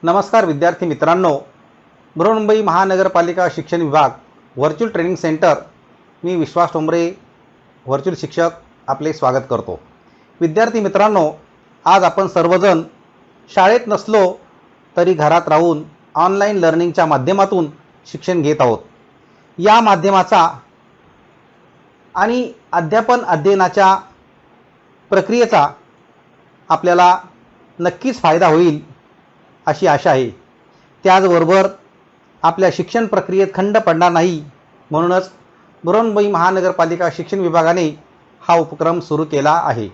नमस्कार विद्यार्थी मित्रांनो, बृहन्मुंबई महानगरपालिका शिक्षण विभाग व्हर्च्युअल ट्रेनिंग सेंटर, मी विश्वास ठोंबरे व्हर्च्युअल शिक्षक आपले स्वागत करतो। विद्यार्थी मित्रांनो, आज आपण सर्वजण शाळेत नसलो तरी घरात राहून ऑनलाईन लर्निंगच्या माध्यमातून शिक्षण घेत आहोत। या माध्यमाचा आणि अध्यापन अध्ययनाच्या प्रक्रियेचा आपल्याला नक्कीच फायदा होईल अशी आशा आहे। त्याचबरोबर आपल्या शिक्षण प्रक्रियेत खंड पडणार नाही, म्हणूनच बृहन्मुंबई महानगरपालिका शिक्षण विभागाने हा उपक्रम सुरू केला आहे।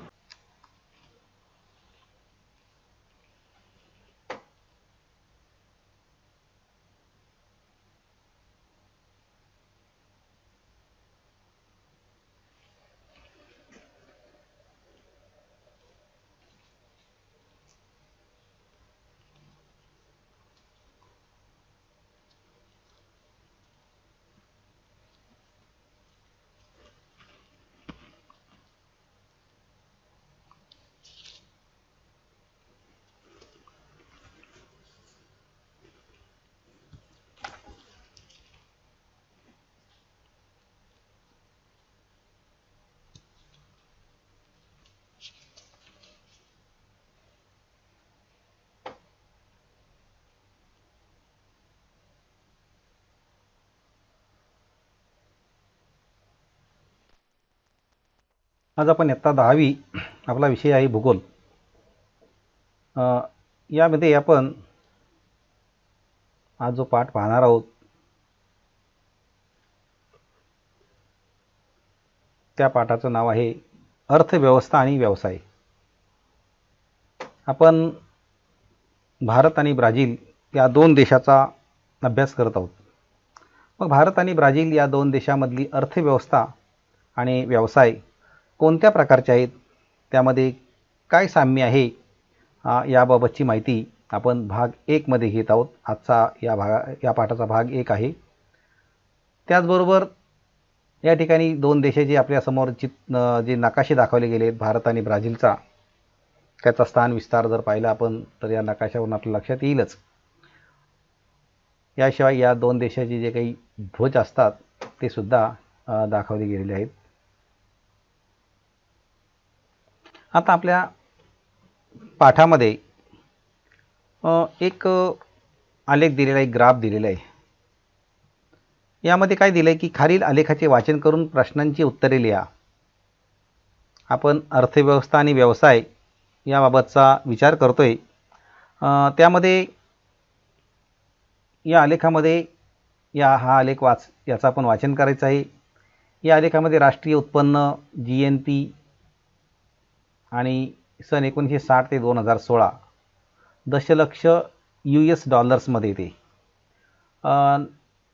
आज आपण इयत्ता 10वी आपला विषय आहे भूगोल। यामध्ये आपण आज जो पाठ पाहणार आहोत त्या पाठाचं नाव आहे अर्थव्यवस्था आणि व्यवसाय। आपण भारत आणि ब्राझील या दोन देशाचा अभ्यास करत आहोत। मग भारत आणि ब्राझील या दोन देशांमधली अर्थव्यवस्था आणि व्यवसाय कोणत्या प्रकारचे आहेत, त्यामध्ये काय साम्य आहे, याबाबतची माहिती आपण भाग 1 मध्ये घेत आहोत। आजचा या पाठाचा भाग 1 आहे। त्याचबरोबर या ठिकाणी दोन देशाचे आपल्या समोर जे नकाशे दाखवले गेले आहेत भारत आणि ब्राझीलचा, त्याचा स्थान विस्तार जर पाहिला आपण तर या नकाशावरून आपल्या लक्षात येईलच। याशिवाय या दोन देशाचे जे काही ध्वज असतात ते सुद्धा दाखवले गेलेले आहेत। आता आपल्या पाठामध्ये एक आलेख दिलेला आहे, ग्राफ दिलेला आहे। यामध्ये काय दिलं आहे की खालील आलेखाचे वाचन करून प्रश्नांची उत्तरे लिहा। आपण अर्थव्यवस्था आणि व्यवसाय याबाबतचा विचार करतोय। त्यामध्ये या आलेखामध्ये हा आलेख याचं आपण वाचन करायचं आहे। या आलेखामध्ये राष्ट्रीय उत्पन्न GNP आणि सन 1960 ते 2016 दशलक्ष US डॉलर्समध्ये येते।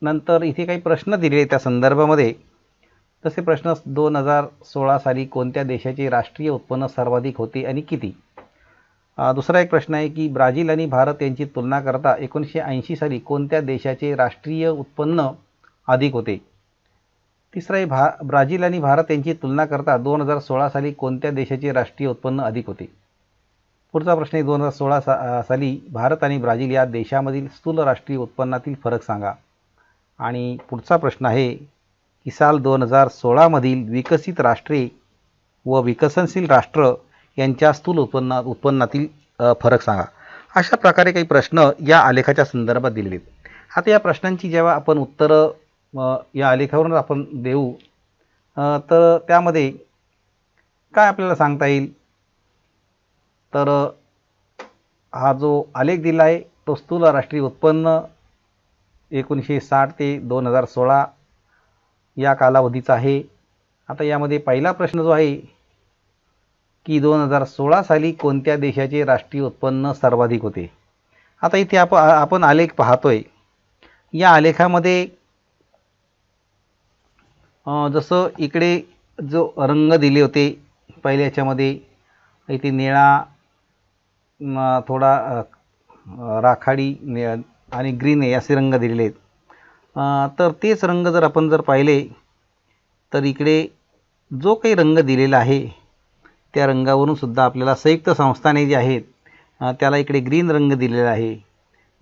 नंतर इथे काही प्रश्न दिलेले त्या संदर्भामध्ये। तसे प्रश्न 2016 साली कोणत्या देशाचे राष्ट्रीय उत्पन्न सर्वाधिक होते आणि किती। दुसरा एक प्रश्न आहे की ब्राझील आणि भारत यांची तुलना करता 1980 साली कोणत्या देशाचे राष्ट्रीय उत्पन्न अधिक होते। तिसरा आहे ब्राझील आणि भारत यांची तुलना करता 2016 साली कोणत्या देशाचे राष्ट्रीय उत्पन्न अधिक होते। पुढचा प्रश्न आहे 2016 साली भारत आणि ब्राझील या देशामधील स्थूल राष्ट्रीय उत्पन्नातील फरक सांगा। आणि पुढचा प्रश्न आहे की साल 2016 मधील विकसित राष्ट्रे व विकसनशील राष्ट्र यांच्या स्थूल उत्पन्नातील फरक सांगा। अशा प्रकारे काही प्रश्न या आलेखाच्या संदर्भात दिलेले आहेत। आता या प्रश्नांची जेव्हा आपण उत्तरं या आलेखावरून आपण देऊ तर त्यामध्ये काय आपल्याला सांगता येईल, तर हा जो आलेख दिला आहे तो स्थूल राष्ट्रीय उत्पन्न 1960 ते 2016 या कालावधीचा आहे। आता यामध्ये पहिला प्रश्न जो आहे की 2016 साली कोणत्या देशाचे राष्ट्रीय उत्पन्न सर्वाधिक होते। आता इथे आपण आलेख पाहतोय। या आलेखामध्ये जसं इकडे जो रंग दिले होते पहिल्या याच्यामध्ये इथे निळा, थोडा राखाडी आणि ग्रीन आहे असे रंग दिलेले आहेत। तर तेच रंग जर आपण पाहिले तर इकडे जो काही रंग दिलेला आहे त्या रंगावरून सुद्धा आपल्याला संयुक्त संस्थाने जी आहेत त्याला इकडे ग्रीन रंग दिलेला आहे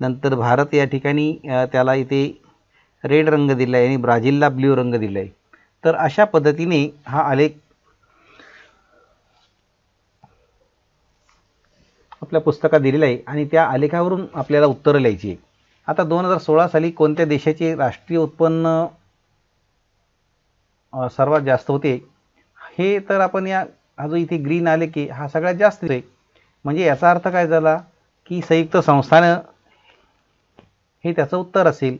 नंतर भारत या ठिकाणी त्याला इथे रेड रंग दिला आहे आणि ब्राझीलला ब्ल्यू रंग दिला आहे. तर अशा पद्धतीने हा आलेख आपल्या पुस्तकात दिलेला आहे आणि त्या आलेखावरून आपल्याला उत्तरं लिहायची आहे. आता 2016 साली कोणत्या देशाचे राष्ट्रीय उत्पन्न सर्वात जास्त होते, हे तर आपण हा जो इथे ग्रीन आलेख आहे हा सगळ्यात जास्त आहे. म्हणजे याचा अर्थ काय झाला की संयुक्त संस्थानं हे त्याचं उत्तर असेल.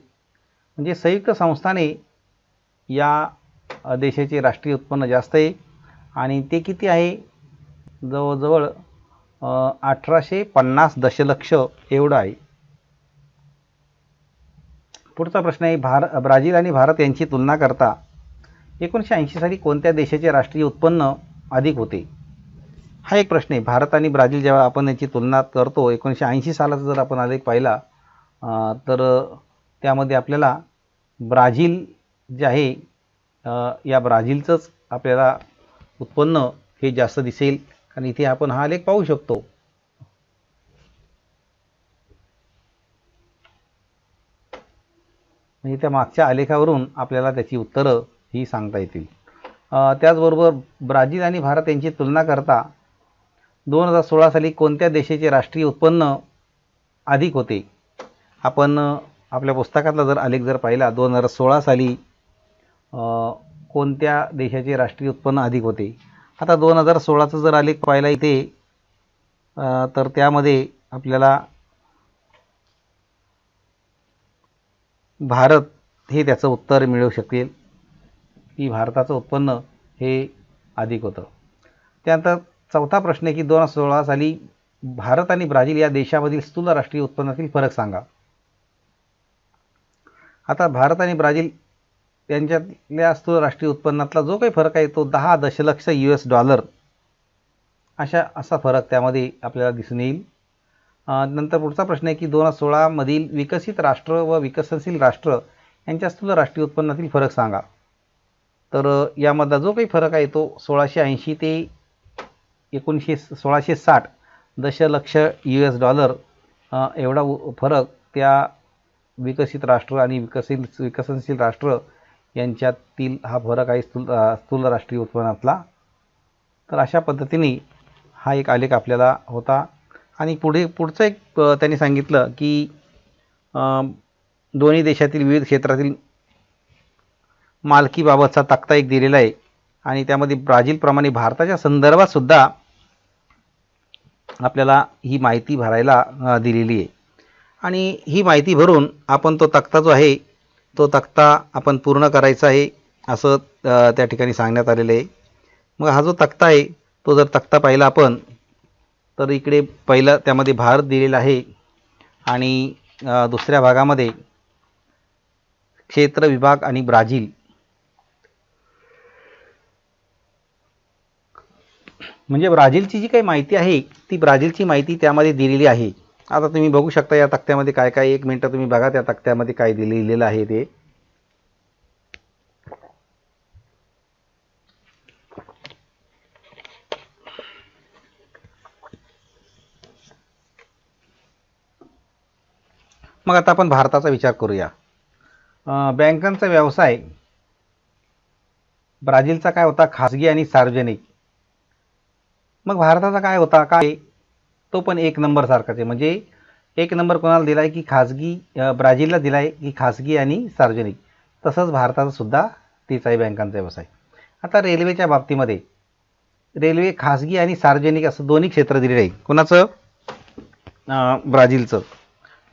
म्हणजे संयुक्त संस्थाने या देशाचे राष्ट्रीय उत्पन्न जास्त आहे आणि ते किती आहे, जवळजवळ 1850 दशलक्ष एवढं आहे. पुढचा प्रश्न आहे, ब्राझील आणि भारत यांची तुलना करता 1980 साली कोणत्या देशाचे राष्ट्रीय उत्पन्न अधिक होते. हा एक प्रश्न आहे. भारत आणि ब्राझील जेव्हा आपण याची तुलना करतो 1980 सालाचा जर आपण आलेख पाहिला तर त्यामध्ये आपल्याला ब्राझील जे आहे या ब्राझीलचंच आपल्याला उत्पन्न हे जास्त दिसेल. कारण इथे आपण हा आलेख पाहू शकतो. म्हणजे त्या मागच्या आलेखावरून आपल्याला त्याची उत्तरं ही सांगता येतील. त्याचबरोबर ब्राझील आणि भारत यांची तुलना करता 2016 साली कोणत्या देशाचे राष्ट्रीय उत्पन्न अधिक होते. आपण आपल्या पुस्तकातला जर आलेख जर पाहिला 2016 साली कोणत्या देशाचे राष्ट्रीय उत्पन्न अधिक होते. आता 2016चा जर आलेख पाहिला इथे तर त्यामध्ये आपल्याला भारत हे त्याचं उत्तर मिळू शकेल की भारताचं उत्पन्न हे अधिक होतं. त्यानंतर चौथा प्रश्न आहे की 2016 साली भारत आणि ब्राझील या देशामधील स्थूल राष्ट्रीय उत्पन्नातील फरक सांगा. आता भारत आणि ब्राझील यांच्यातल्या स्थूल राष्ट्रीय उत्पन्नातला जो काही फरक आहे तो 10 दशलक्ष US$ असा फरक त्यामध्ये आपल्याला दिसून येईल. नंतर पुढचा प्रश्न आहे की 2016 मधील विकसित राष्ट्र व विकसनशील राष्ट्र यांच्या स्थूल राष्ट्रीय उत्पन्नातील फरक सांगा. तर यामधला जो काही फरक आहे तो 1680 ते 1660 दशलक्ष US$ एवढा फरक त्या विकसित राष्ट्र आणि विकसनशील राष्ट्र यांच्यातील हा फरक आहे स्थूल राष्ट्रीय उत्पन्नातला. तर अशा पद्धतीने हा एक आलेख आपल्याला होता. आणि पुढचं एक त्यांनी सांगितलं की दोन्ही देशातील विविध क्षेत्रातील मालकीबाबतचा तक्ता एक दिलेला आहे आणि त्यामध्ये ब्राझीलप्रमाणे भारताच्या संदर्भात सुद्धा आपल्याला ही माहिती भरायला दिलेली आहे. आणि ही माहिती भरून आपण तो तक्ता जो आहे तो तक्ता आपण पूर्ण करायचा आहे असं त्या ठिकाणी सांगण्यात आलेलं आहे. मग हा जो तक्ता आहे तो जर तक्ता पाहिला आपण तर इकडे पहिलं त्यामध्ये भारत दिलेला आहे आणि दुसऱ्या भागामध्ये क्षेत्र विभाग आणि ब्राझील. म्हणजे ब्राझीलची जी काही माहिती आहे ती ब्राझीलची माहिती त्यामध्ये दिलेली आहे. आता तुम्ही बघू शकता या तक्त्यामध्ये काय काय, एक मिनिट तुम्ही बघा त्या तक्त्यामध्ये काय लिहिलेलं आहे ते. मग आता आपण भारताचा विचार करूया. बँकांचा व्यवसाय ब्राझीलचा काय होता, खाजगी आणि सार्वजनिक. मग भारताचा काय होता, काय तो पण 1 नंबर सारखाच आहे. म्हणजे 1 नंबर कोणाला दिला आहे की खाजगी, ब्राझीलला दिला आहे की खाजगी आणि सार्वजनिक. तसंच भारताचा सुद्धा तीच आहे बँकांचा व्यवसाय. आता रेल्वेच्या बाबतीमध्ये रेल्वे खाजगी आणि सार्वजनिक असं दोन्ही क्षेत्र दिलेलं आहे. कोणाचं, ब्राझीलचं.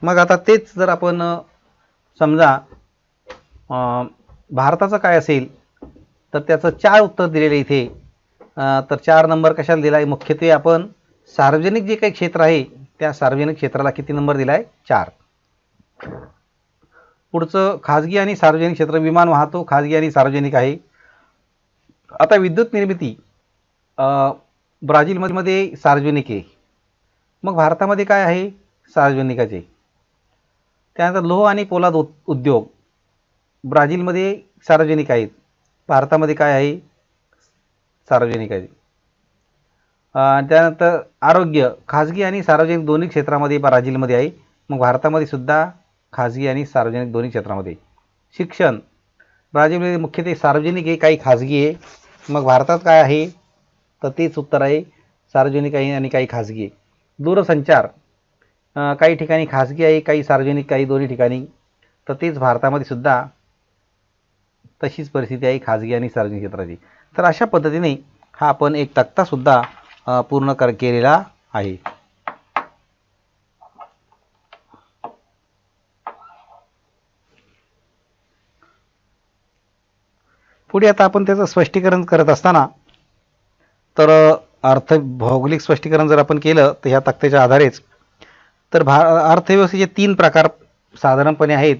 मग आता तेच जर आपण समजा भारताचं काय असेल तर त्याचं 4 उत्तर दिलेलं इथे. तर 4 नंबर कशाला दिला आहे, मुख्यत्वे आपण सार्वजनिक जे काही क्षेत्र आहे त्या सार्वजनिक क्षेत्राला किती नंबर दिला आहे, 4. पुढचं खाजगी आणि सार्वजनिक क्षेत्र, विमान वाहतूक खाजगी आणि सार्वजनिक आहे. आता विद्युत निर्मिती ब्राझीलमध्ये सार्वजनिक आहे, मग भारतामध्ये काय आहे, सार्वजनिकाचे. त्यानंतर लोह आणि पोलाद उद्योग ब्राझीलमध्ये सार्वजनिक आहेत, भारतामध्ये काय आहे, सार्वजनिक आहे. त्यानंतर आरोग्य खाजगी आणि सार्वजनिक दोन्ही क्षेत्रामध्ये ब्राझीलमध्ये आहे, मग भारतामध्ये सुद्धा खाजगी आणि सार्वजनिक दोन्ही क्षेत्रामध्ये. शिक्षण ब्राझीलमध्ये मुख्यत्वे सार्वजनिक आहे, काही खाजगी आहे. मग भारतात काय आहे, तर तेच उत्तर आहे, सार्वजनिक आहे आणि काही खाजगी आहे. दूरसंचार काही ठिकाणी खाजगी आहे, काही सार्वजनिक, काही दोन्ही ठिकाणी, तर तेच भारतामध्ये सुद्धा तशीच परिस्थिती आहे, खाजगी आणि सार्वजनिक क्षेत्राची. तर अशा पद्धतीने हा आपण एक तक्तासुद्धा पूर्ण केलेला आहे. पुढे आता आपण त्याचं स्पष्टीकरण करत असताना तर भौगोलिक स्पष्टीकरण जर आपण केलं तर ह्या तक्त्याच्या आधारेच तर अर्थव्यवस्थेचे 3 प्रकार साधारणपणे आहेत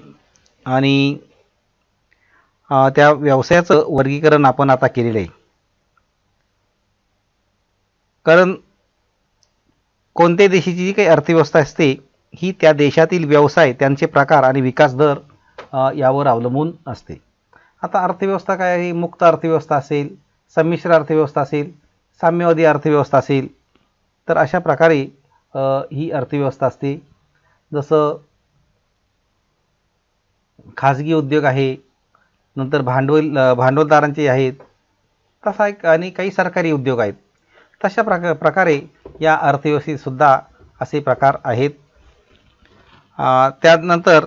आणि त्या व्यवसायाचं वर्गीकरण आपण आता केलेलं आहे. कारण कोणत्याही देशाची जी काही अर्थव्यवस्था असते ही त्या देशातील व्यवसाय, त्यांचे प्रकार आणि विकास दर यावर अवलंबून असते. आता अर्थव्यवस्था काय आहे, मुक्त अर्थव्यवस्था असेल, संमिश्र अर्थव्यवस्था असेल, साम्यवादी अर्थव्यवस्था असेल, तर अशा प्रकारे ही अर्थव्यवस्था असते. जसं खाजगी उद्योग आहे, नंतर भांडवलदारांचे आहेत, तसा एक आणि काही सरकारी उद्योग आहेत. तशा प्रकारे या अर्थव्यवस्थेतसुद्धा असे प्रकार आहेत. त्यानंतर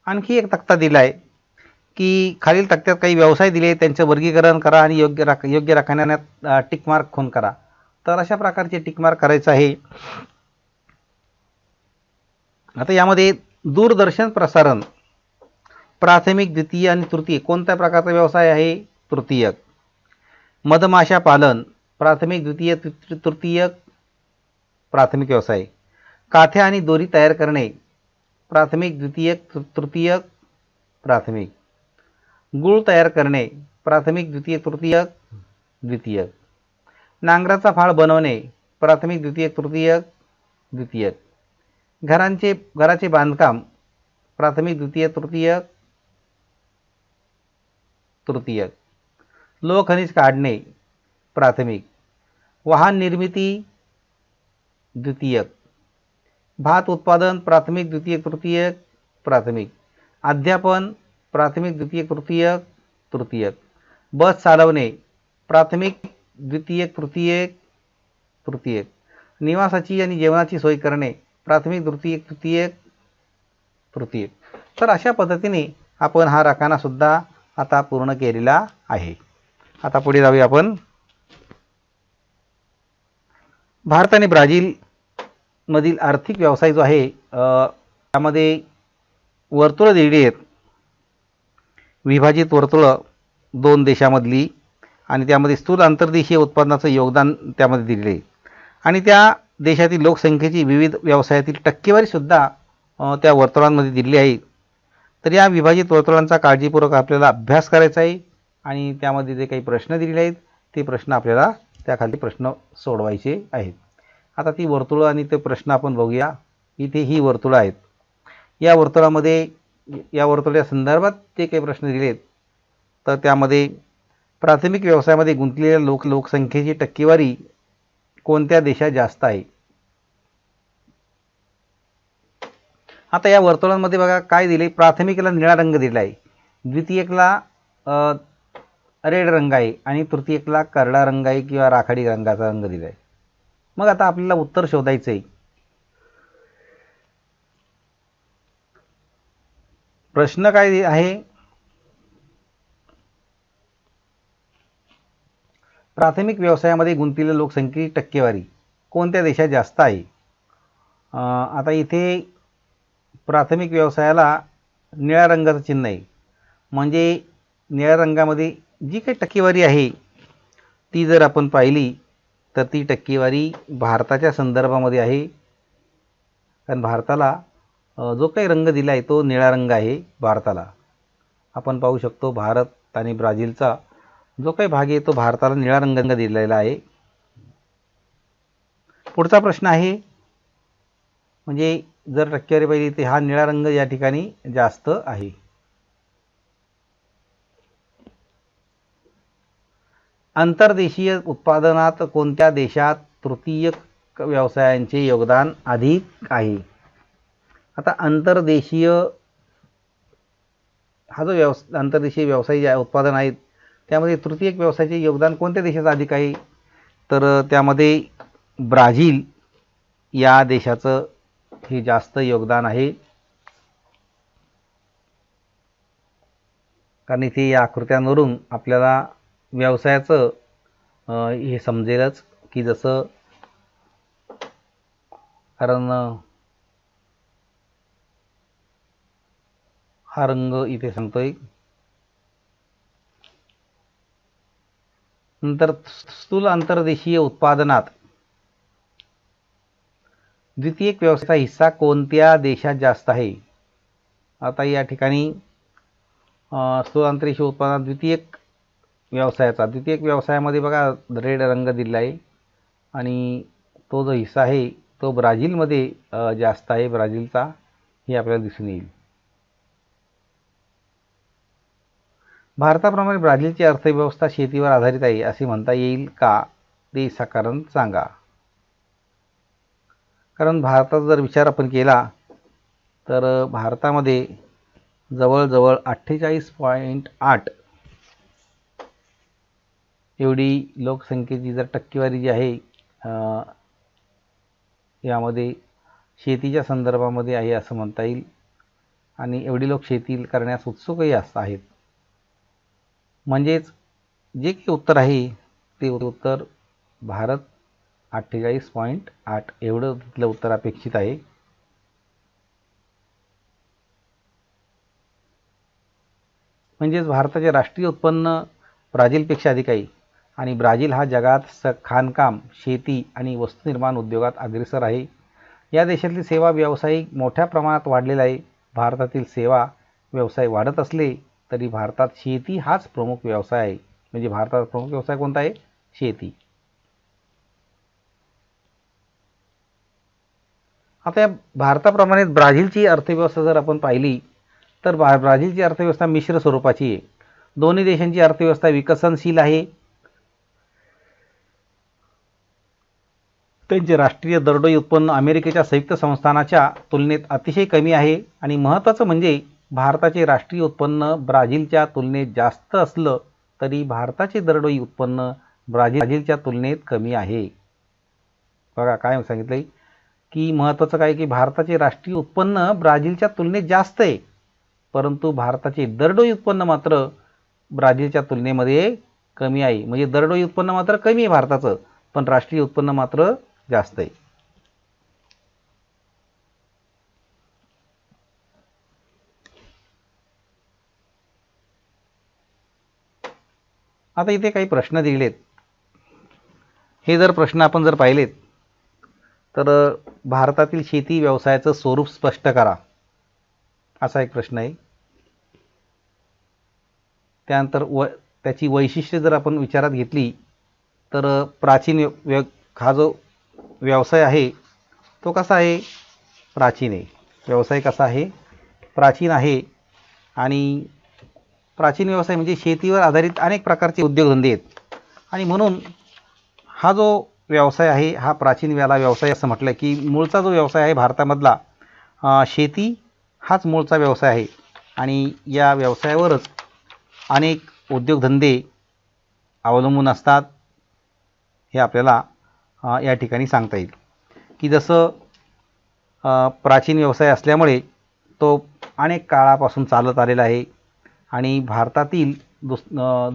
आणखी एक तक्ता दिला आहे की खालील तक्त्यात काही व्यवसाय दिले, त्यांचे वर्गीकरण करा आणि योग्य राखण्यात टिकमार्क खूण करा. तर अशा प्रकारचे टिकमार्क करायचं आहे. आता यामध्ये दूरदर्शन प्रसारण प्राथमिक, द्वितीय आणि तृतीय कोणत्या प्रकारचा व्यवसाय आहे, तृतीयक. मधमाशा पालन प्राथमिक, द्वितीय, तृतीयक, प्राथमिक व्यवसाय. काथ्या आणि दोरी तयार करणे प्राथमिक, द्वितीयक, तृतीयक, प्राथमिक. गूळ तयार करणे प्राथमिक, द्वितीय, तृतीयक, द्वितीयक. नांगराचा फाळ बनवणे प्राथमिक, द्वितीयक, तृतीयक, द्वितीयक. घराचे बांधकाम प्राथमिक, द्वितीय, तृतीयक, तृतीयक. लोहखनिज काढणे प्राथमिक. वाहन निर्मिती द्वितीयक. भात उत्पादन प्राथमिक, द्वितीय, तृतीयक, प्राथमिक. अध्यापन प्राथमिक, द्वितीय, तृतीयक, तृतीयक. बस चालवणे प्राथमिक, द्वितीयक, तृतीयक, तृतीयक. निवासाची आणि जेवणाची सोय करणे प्राथमिक, द्वितीयक, तृतीयक, तृतीयक. तर अशा पद्धतीने आपण हा रकाना सुद्धा आता पूर्ण केलेला आहे. आता पुढे जाऊया आपण. भारत आणि ब्राझील मधील आर्थिक व्यवसाय जो आहे त्यामध्ये वर्तुळं दिलेली आहेत, विभाजित वर्तुळं 2 देशामधली, आणि त्यामध्ये स्थूल आंतरदेशीय उत्पादनाचं योगदान त्यामध्ये दिलेले आहे आणि त्या देशातील लोकसंख्येची विविध व्यवसायातील टक्केवारीसुद्धा त्या वर्तुळांमध्ये दिलेली आहे. तर या विभाजित वर्तुळांचा काळजीपूर्वक आपल्याला अभ्यास करायचा आहे आणि त्यामध्ये जे काही प्रश्न दिलेले आहेत ते प्रश्न आपल्याला त्याखाली प्रश्न सोडवायचे आहेत. आता ती वर्तुळं आणि ते प्रश्न आपण बघूया. इथे ही वर्तुळं आहेत. या वर्तुळामध्ये या वर्तुळाच्या संदर्भात जे काही प्रश्न दिलेत तर त्यामध्ये प्राथमिक व्यवसायामध्ये गुंतलेल्या लोकसंख्येची टक्केवारी कोणत्या देशात जास्त आहे. आता या वर्तुळांमध्ये बघा काय दिले, प्राथमिकला निळा रंग दिला आहे, द्वितीयकला रेड रंग आहे आणि तृतीयकला करडा रंग आहे किंवा राखाडी रंगाचा रंग दिला आहे. मग आता आपल्याला उत्तर शोधायचं आहे. प्रश्न काय आहे, प्राथमिक व्यवसायामध्ये गुंतलेल्या लोकसंख्येची टक्केवारी कोणत्या देशात जास्त आहे. आता इथे प्राथमिक व्यवसायाला निळ्या रंगाचं चिन्ह आहे, म्हणजे निळ्या रंगामध्ये जी काही टक्केवारी आहे ती जर आपण पाहिली तर ती टक्केवारी भारताच्या संदर्भामध्ये आहे. कारण भारताला जो काही रंग दिला आहे तो निळा रंग आहे भारताला. आपण पाहू शकतो भारत आणि ब्राझीलचा जो काही भाग आहे तो भारताला निळा रंग दिलेला आहे. पुढचा प्रश्न आहे, म्हणजे जर टक्केवारी पाहिली तर हा निळा रंग या ठिकाणी जास्त आहे. अंतर्देशीय उत्पादनात कोणत्या देशात तृतीयक व्यवसायांचे योगदान अधिक आहे. आता अंतर्देशीय हा जो अंतर्देशीय व्यवसाय जे उत्पादन आहेत त्यामध्ये तृतीयक व्यवसायाचे योगदान कोणत्या देशाचं अधिक आहे? तर त्यामध्ये ब्राझील या देशाचं हे जास्त योगदान आहे. कारण इथे या आकृत्यांवरून आपल्याला व्यवसायाचं हे समजेलच की जसं कारण हा रंग इथे सांगतोय. नंतर स्थूल अंतर्देशीय उत्पादनात द्वितीयक व्यवसायाचा हिस्सा कोणत्या देशात जास्त आहे? आता या ठिकाणी स्थूल अंतर्देशीय उत्पादनात द्वितीयक व्यवसायामध्ये बघा रेड रंग दिला आहे आणि तो जो हिस्सा आहे तो ब्राझीलमध्ये जास्त आहे, ब्राझीलचा, हे आपल्याला दिसून येईल. भारताप्रमाणे ब्राझीलची अर्थव्यवस्था शेतीवर आधारित आहे असे म्हणता येईल का? ते साकारण सांगा. कारण भारताचा जर विचार आपण केला तर भारतामध्ये जवळजवळ 48.8 एवढी लोकसंख्येची जर टक्केवारी जी आहे यामध्ये शेतीच्या संदर्भामध्ये आहे असं म्हणता येईल. आणि एवढी लोक शेती करण्यास उत्सुकही आहेत. म्हणजेच जे काही उत्तर आहे ते उत्तर भारत 48.8 एवढं तिथलं उत्तर अपेक्षित आहे. म्हणजेच भारताचे राष्ट्रीय उत्पन्न ब्राझीलपेक्षा अधिक आहे आणि ब्राझील हा जगात खाणकाम, शेती आणि वस्तुनिर्माण उद्योगात अग्रेसर आहे. या देशातील सेवा व्यावसायिक मोठ्या प्रमाणात वाढलेला आहे. भारतातील सेवा व्यवसाय वाढत असले तरी भारतात शेती हाच प्रमुख व्यवसाय आहे. म्हणजे भारताचा प्रमुख व्यवसाय कोणता आहे? शेती. आता या भारताप्रमाणे ब्राझीलची अर्थव्यवस्था जर आपण पाहिली तर ब्राझीलची अर्थव्यवस्था मिश्र स्वरूपाची आहे. दोन्ही देशांची अर्थव्यवस्था विकसनशील आहे. त्यांचे राष्ट्रीय दरडोई उत्पन्न अमेरिकेच्या संयुक्त संस्थानाच्या तुलनेत अतिशय कमी आहे आणि महत्त्वाचं म्हणजे भारताचे राष्ट्रीय उत्पन्न ब्राझीलच्या तुलनेत जास्त असलं तरी भारताचे दरडोई उत्पन्न ब्राझीलच्या तुलनेत कमी आहे. बघा काय सांगितलंय की महत्त्वाचं काय की भारताचे राष्ट्रीय उत्पन्न ब्राझीलच्या तुलनेत जास्त आहे परंतु भारताचे दरडोई उत्पन्न मात्र ब्राझीलच्या तुलनेमध्ये कमी आहे. म्हणजे दरडोई उत्पन्न मात्र कमी आहे भारताचं पण राष्ट्रीय उत्पन्न मात्र जास्त आहे. आता इथे काही प्रश्न दिलेत. हे जर प्रश्न आपण जर पाहिलेत तर भारतातील शेती व्यवसायाचं स्वरूप स्पष्ट करा असा एक प्रश्न आहे. त्यानंतर त्याची वैशिष्ट्ये जर आपण विचारात घेतली तर प्राचीन हा जो व्यवसाय आहे तो कसा आहे? प्राचीन आहे. व्यवसाय कसा आहे? प्राचीन आहे. आणि प्राचीन व्यवसाय म्हणजे शेतीवर आधारित अनेक प्रकारचे उद्योगधंदे आहेत आणि म्हणून हा जो व्यवसाय आहे हा प्राचीन याला व्यवसाय असं म्हटलं की मूळचा जो व्यवसाय आहे भारतामधला शेती हाच मूळचा व्यवसाय आहे आणि या व्यवसायावरच अनेक उद्योगधंदे अवलंबून असतात. हे आपल्याला या ठिकाणी सांगता येईल की जसं प्राचीन व्यवसाय असल्यामुळे तो अनेक काळापासून चालत आलेला आहे आणि भारतातील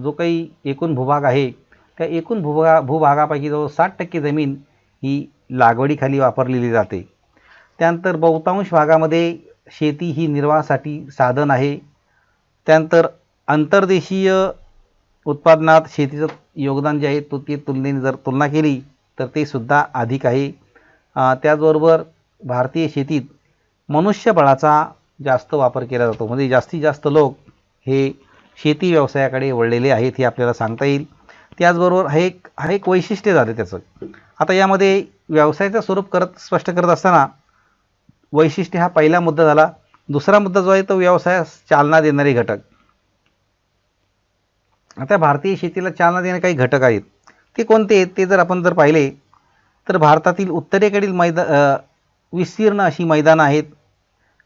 जो काही एकूण भूभाग आहे त्या एकूण भूभागापैकी जवळ 60% जमीन ही लागवडीखाली वापरलेली जाते. त्यानंतर बहुतांश भागामध्ये शेती ही निर्वाहासाठी साधन आहे. त्यानंतर अंतर्देशीय उत्पादनात शेतीचं योगदान जे आहे ते तुलनेने जर तुलना केली तर ते सुद्धा अधिक आहे. त्याचबरोबर भारतीय शेतीत मनुष्यबळाचा जास्त वापर केला जातो. म्हणजे जास्तीत जास्त लोक हे शेती व्यवसायाकडे वळलेले आहेत हे आपल्याला सांगता येईल. त्याचबरोबर हा एक वैशिष्ट्य झालं त्याचं. आता यामध्ये व्यवसायाचं स्वरूप स्पष्ट करत असताना वैशिष्ट्य हा पहिला मुद्दा झाला. दुसरा मुद्दा जो आहे तो व्यवसायास चालना देणारे घटक. आता भारतीय शेतीला चालना देणारे काही घटक आहेत ते कोणते आहेत ते जर आपण पाहिले तर भारतातील उत्तरेकडील विस्तीर्ण अशी मैदानं आहेत.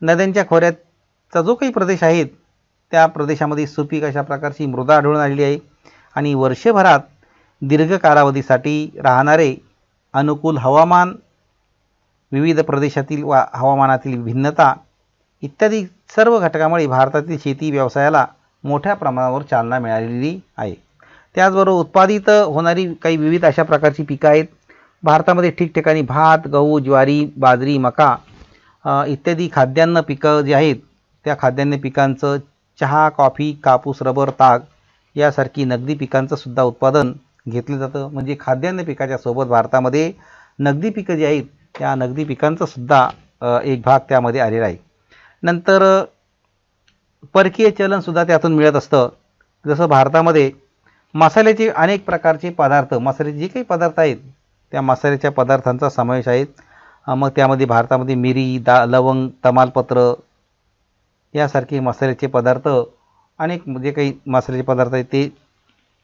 नद्यांच्या खोऱ्याचा जो काही प्रदेश आहे त्या प्रदेशामध्ये सुपीक अशा प्रकारची मृदा आढळून आलेली आहे आणि वर्षभरात दीर्घ कालावधीसाठी राहणारे अनुकूल हवामान, विविध प्रदेशातील हवामानातील भिन्नता इत्यादी सर्व घटकामुळे भारतातील शेती व्यवसायाला मोठ्या प्रमाणावर चालना मिळालेली आहे. त्याचबरोबर उत्पादित होणारी काही विविध अशा प्रकारची पिकं आहेत. भारतामध्ये ठिकठिकाणी भात, गहू, ज्वारी, बाजरी, मका इत्यादी खाद्यान्न पिकं जी आहेत त्या खाद्यान्न पिकांचं चहा, कॉफी, कापूस, रबर, ताग यासारखी नगदी पिकांचं सुद्धा उत्पादन घेतलं जातं. म्हणजे खाद्यान्न पिकाच्या सोबत भारतामध्ये नगदी पिकं जी आहेत त्या नगदी पिकांचं सुद्धा एक भाग त्यामध्ये आलेला आहे. नंतर परकीय चलनसुद्धा त्यातून मिळत असतं. जसं भारतामध्ये मसाल्याचे अनेक प्रकारचे पदार्थ, मसाल्याचे जे काही पदार्थ आहेत त्या मसाल्याच्या पदार्थांचा समावेश आहे. मग त्यामध्ये भारतामध्ये मिरी, लवंग, तमालपत्र यासारखे मसाल्याचे पदार्थ, अनेक जे काही मसाल्याचे पदार्थ आहेत ते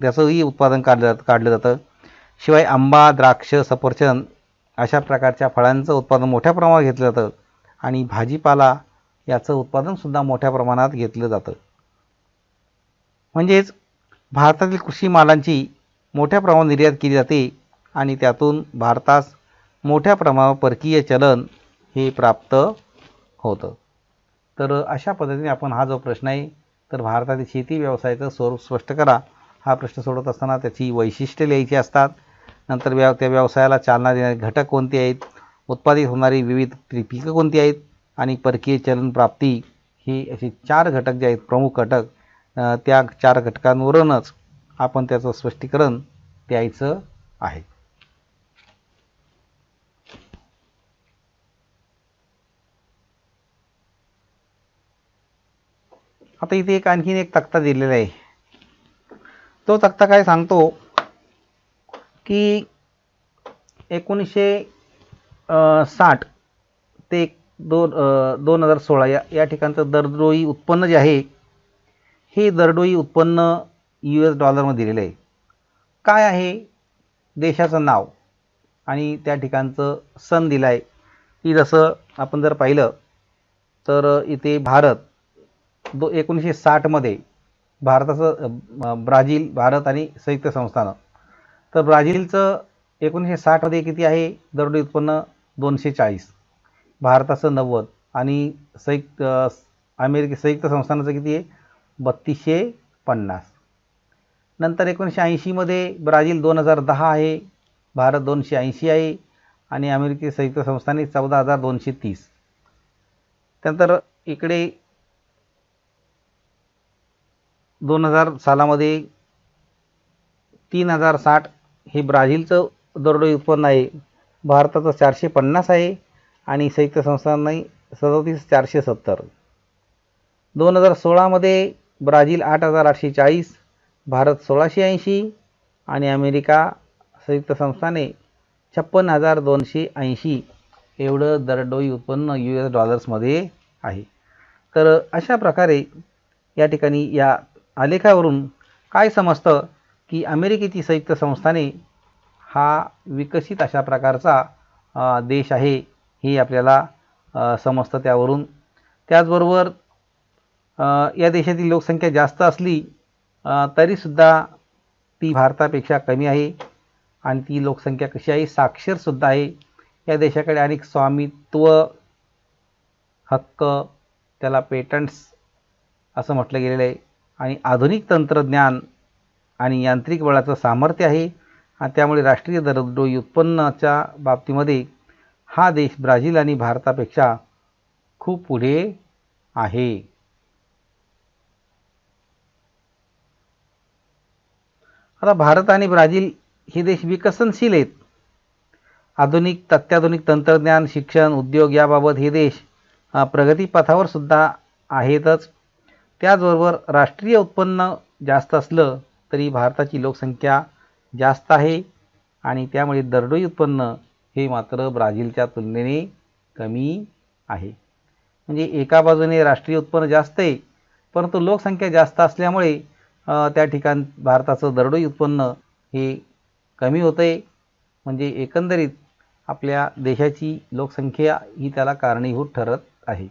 त्याचंही उत्पादन काढलं जातं. शिवाय आंबा, द्राक्ष, सफरचंद अशा प्रकारच्या फळांचं उत्पादन मोठ्या प्रमाणात घेतलं जातं आणि भाजीपाला याचं उत्पादनसुद्धा मोठ्या प्रमाणात घेतलं जातं. म्हणजेच भारतातील कृषी मालांची मोठ्या प्रमाणात निर्यात केली जाते आणि त्यातून भारतास मोठ्या प्रमाणावर परकीय चलन हे प्राप्त होतं. तर अशा पद्धतीने आपण हा जो प्रश्न आहे तर भारतातील शेती व्यवसायाचं स्वरूप स्पष्ट करा हा प्रश्न सोडवत असताना त्याची वैशिष्ट्ये लिहायची असतात. नंतर त्या व्यवसायाला चालना देणारे घटक कोणते आहेत, उत्पादित होणारी विविध पिकं कोणती आहेत आणि परकीय चलन प्राप्ती ही असे 4 घटक जे आहेत प्रमुख घटक, त्या 4 घटकांवरूनच आपण त्याचं स्पष्टीकरण द्यायचं आहे. आता इथे आणखीन एक तक्ता दिलेला आहे. तो तक्ता काय सांगतो की 1960 ते 2016 या ठिकाणचं दरडोई उत्पन्न जे आहे हे दरडोई उत्पन्न US डॉलरमध्ये दिलेलं आहे. काय आहे देशाचं नाव आणि त्या ठिकाणचं सन दिलं आहे की जसं आपण जर पाहिलं तर इथे भारत 1960 मध्ये भारताचं भारत आणि संयुक्त संस्थानं, तर ब्राझीलचं 1960 मध्ये किती आहे दरडोई उत्पन्न 240, भारताचं 90 आणि संयुक्त संस्थानाचं किती आहे 3250. नंतर 1980 मध्ये ब्राझील 2010 आहे, भारत 280 आहे आणि अमेरिकी संयुक्त संस्थाने 14,230. त्यानंतर इकडे 2000 सालामध्ये 3060 हे ब्राझीलचं दरडोई उत्पन्न आहे, भारताचं 450 आहे आणि संयुक्त संस्थानांनी 37470. 2016 मध्ये ब्राझील 8840, भारत 1680 आणि अमेरिका संयुक्त संस्थाने 56,280 एवढं दरडोई उत्पन्न US डॉलर्समध्ये आहे. तर अशा प्रकारे या ठिकाणी या आलेखावरून काय समजतं की अमेरिकेची संयुक्त संस्थाने हा विकसित अशा प्रकारचा देश आहे हे आपल्याला समजतं त्यावरून. त्याचबरोबर या देशातील लोकसंख्या जास्त असली तरीसुद्धा ती भारतापेक्षा कमी आहे आणि ती लोकसंख्या कशी आहे साक्षरसुद्धा आहे. या देशाकडे अनेक स्वामित्व हक्क, त्याला पेटंट्स असं म्हटलं गेलेलं आहे आणि आधुनिक तंत्रज्ञान आणि यांत्रिक बळाचं सामर्थ्य आहे आणि त्यामुळे राष्ट्रीय दरडोई उत्पन्नाच्या बाबतीमध्ये हा देश ब्राझील आणि भारतापेक्षा खूप पुढे आहे. आता भारत आणि ब्राझील हे देश विकसनशील आहेत. अत्याधुनिक तंत्रज्ञान, शिक्षण, उद्योग याबाबत हे देश प्रगतीपथावर सुद्धा आहेतच. त्याचबरोबर राष्ट्रीय उत्पन्न जास्त असलं तरी भारताची लोकसंख्या जास्त आहे आणि त्यामुळे दरडोई उत्पन्न हे मात्र ब्राझीलच्या तुलनेने कमी आहे. म्हणजे एका बाजूने राष्ट्रीय उत्पन्न जास्त आहे परंतु लोकसंख्या जास्त असल्यामुळे त्या ठिकाणी भारताचं दरडोई उत्पन्न हे कमी होतं आहे. म्हणजे एकंदरीत आपल्या देशाची लोकसंख्या ही त्याला कारणीभूत ठरत आहे.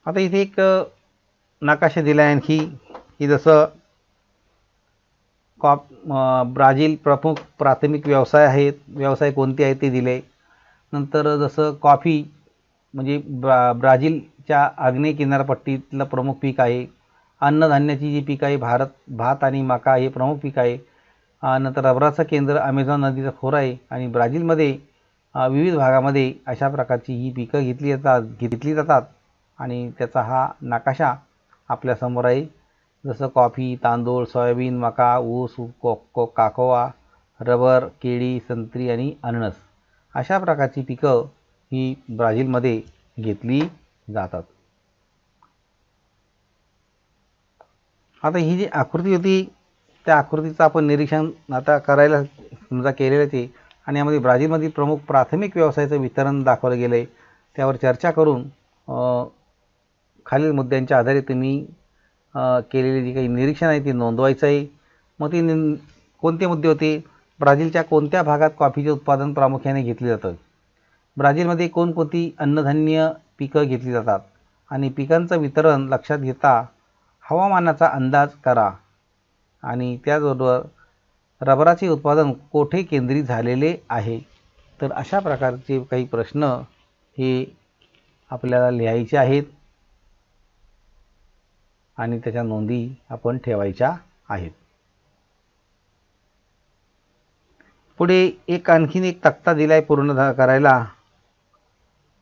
आता इथे एक नकाशा दिला आहे आणखी की जसं ब्राझील प्रमुख प्राथमिक व्यवसाय कोणते आहेत ते दिले. नंतर जसं कॉफी म्हणजे ब्राझीलच्या आग्नेय किनारपट्टीतलं प्रमुख पीक आहे. अन्नधान्याची जी पीक आहे भात आणि मका हे प्रमुख पीक आहे. नंतर रबराचं केंद्र अमेझॉन नदीचा खोरा आहे आणि ब्राझीलमध्ये विविध भागामध्ये अशा प्रकारची ही पिकं घेतली जातात आणि त्याचा हा नकाशा आपल्यासमोर आहे. जसं कॉफी, तांदूळ, सोयाबीन, मका, ऊस, काकोवा, रबर, केळी, संत्री आणि अननस अशा प्रकारची पिकं ही ब्राझीलमध्ये घेतली जातात. आता ही जी आकृती होती त्या आकृतीचं आपण निरीक्षण आता करायला समजा केलेलंच आहे आणि यामध्ये ब्राझीलमधील प्रमुख प्राथमिक व्यवसायाचं वितरण दाखवलं गेलं आहे. त्यावर चर्चा करून खालील मुद्द्यांच्या आधारे तुम्ही केलेले जे काही निरीक्षण आहे ते नोंदवायचं आहे. मग ते कोणते मुद्दे होते? ब्राझीलच्या कोणत्या भागात कॉफीचे उत्पादन प्रामुख्याने घेतले जातं? ब्राझीलमध्ये कोणकोणती अन्नधान्य पिकं घेतली जातात आणि पिकांचं वितरण लक्षात घेता हवामानाचा अंदाज करा. आणि त्याचबरोबर रबराचे उत्पादन कोठे केंद्रित झालेले आहे? तर अशा प्रकारचे काही प्रश्न हे आपल्याला लिहायचे आहेत आणि त्याच्या नोंदी आपण ठेवायच्या आहेत. पुढे आणखीन एक तक्ता दिलाय पूर्ण करायला.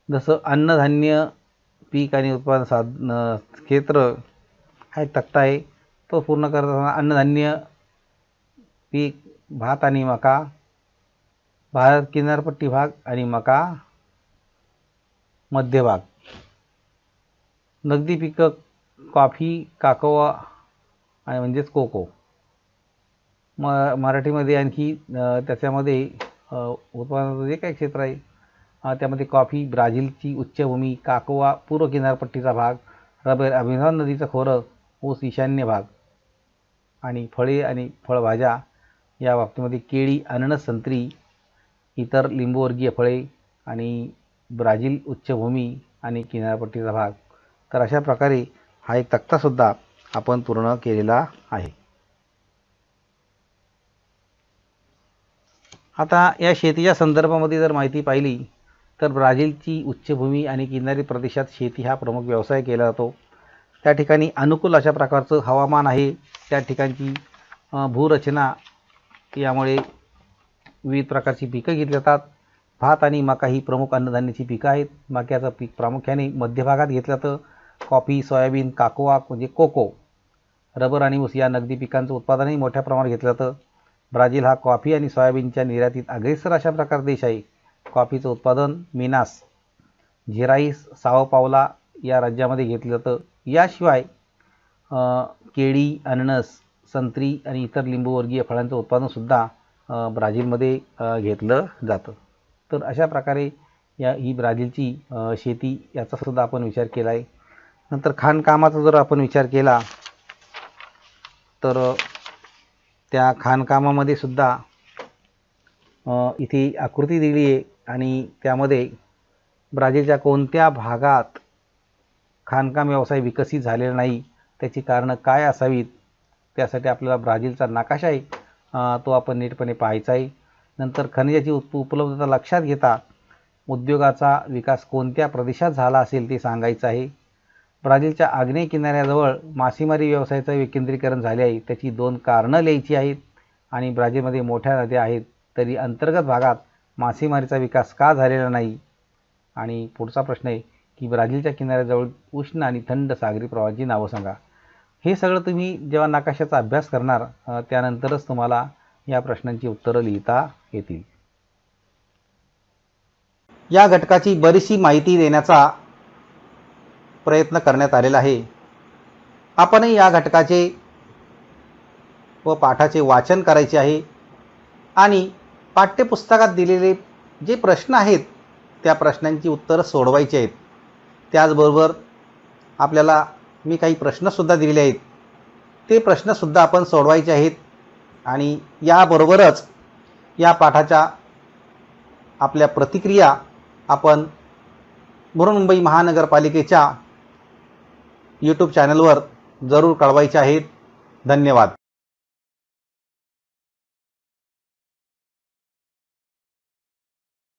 जसं अन्नधान्य पीक आणि उत्पादन साधन क्षेत्र हा एक तक्ता आहे. तो पूर्ण करताना अन्नधान्य पीक भात आणि मका, भारत किनारपट्टी भाग आणि मका मध्यभाग, नगदी पिकं कॉफी, काकोवा आणि म्हणजेच कोको. मराठीमध्ये आणखी त्याच्यामध्ये उत्पादनाचं जे काही क्षेत्र आहे त्यामध्ये कॉफी ब्राझीलची उच्चभूमी, काकोवा पूर्व किनारपट्टीचा भाग, रबर अमेझॉन नदीचं खोरं, ऊस ईशान्य भाग आणि फळे आणि फळभाज्या या बाबतीमध्ये केळी, अननस, संत्री, इतर लिंबूवर्गीय फळे आणि ब्राझील उच्चभूमी आणि किनारपट्टीचा भाग. तर अशा प्रकारे हा एक तक्तासुद्धा आपण पूर्ण केलेला आहे. आता या शेतीच्या संदर्भामध्ये जर माहिती पाहिली तर ब्राझीलची उच्चभूमी आणि किनारी प्रदेशात शेती हा प्रमुख व्यवसाय केला जातो. त्या ठिकाणी अनुकूल अशा प्रकारचं हवामान आहे. त्या ठिकाणची भूरचना यामुळे विविध प्रकारची पिकं घेतली जातात. भात आणि मका ही प्रमुख अन्नधान्याची पिकं आहेत. मक्याचं पीक प्रामुख्याने मध्यभागात घेतलं जातं. कॉफी, सोयाबीन, काकोवा म्हणजे कोको, रबर आणि ऊस या नगदी पिकांचं उत्पादनही मोठ्या प्रमाणात घेतलं जातं. ब्राझील हा कॉफी आणि सोयाबीनच्या निर्यातीत अग्रेसर अशा प्रकारचा देश आहे. कॉफीचं उत्पादन मिनास जेराईस, साओ पावला या राज्यामध्ये घेतलं जातं. याशिवाय केळी, अननस, संत्री आणि इतर लिंबूवर्गीय फळांचं उत्पादनसुद्धा ब्राझीलमध्ये घेतलं जातं. तर अशा प्रकारे ही ब्राझीलची शेती याचासुद्धा आपण विचार केला आहे. नंतर खाणकामाचा जर आपण विचार केला तर त्या खाणकामामध्ये सुद्धा इथे आकृती दिली आहे आणि त्यामध्ये ब्राझीलच्या कोणत्या भागात खाणकाम व्यवसाय विकसित झालेला नाही त्याची कारणं काय असावीत त्यासाठी आपल्याला ब्राझीलचा नकाशा आहे तो आपण नीटपणे पाहायचा आहे. नंतर खनिजाची उपलब्धता लक्षात घेता उद्योगाचा विकास कोणत्या प्रदेशात झाला असेल ते सांगायचं आहे. ब्राझीलच्या आग्नेय किनाऱ्याजवळ मासेमारी व्यवसायाचं विकेंद्रीकरण झाले आहे त्याची 2 कारणं लिहायची आहेत. आणि ब्राझीलमध्ये मोठ्या नद्या आहेत तरी अंतर्गत भागात मासेमारीचा विकास का झालेला नाही. आणि पुढचा प्रश्न आहे की ब्राझीलच्या किनाऱ्याजवळ उष्ण आणि थंड सागरी प्रवाहाची नावं सांगा. हे सगळं तुम्ही जेव्हा नकाशाचा अभ्यास करणार त्यानंतरच तुम्हाला या प्रश्नांची उत्तरं लिहिता येतील. या घटकाची बरीचशी माहिती देण्याचा प्रयत्न करण्यात आलेला आहे. आपणही या घटकाचे व पाठाचे वाचन करायचे आहे आणि पाठ्यपुस्तकात दिलेले जे प्रश्न आहेत त्या प्रश्नांची उत्तरं सोडवायची आहेत. त्याचबरोबर आपल्याला मी काही प्रश्नसुद्धा दिलेले आहेत, ते प्रश्नसुद्धा आपण सोडवायचे आहेत. आणि याबरोबरच या पाठाच्या आपल्या प्रतिक्रिया आपण बृहन्मुंबई महानगरपालिकेच्या यूट्यूब चॅनलवर जरूर कळवायच्या आहेत. धन्यवाद.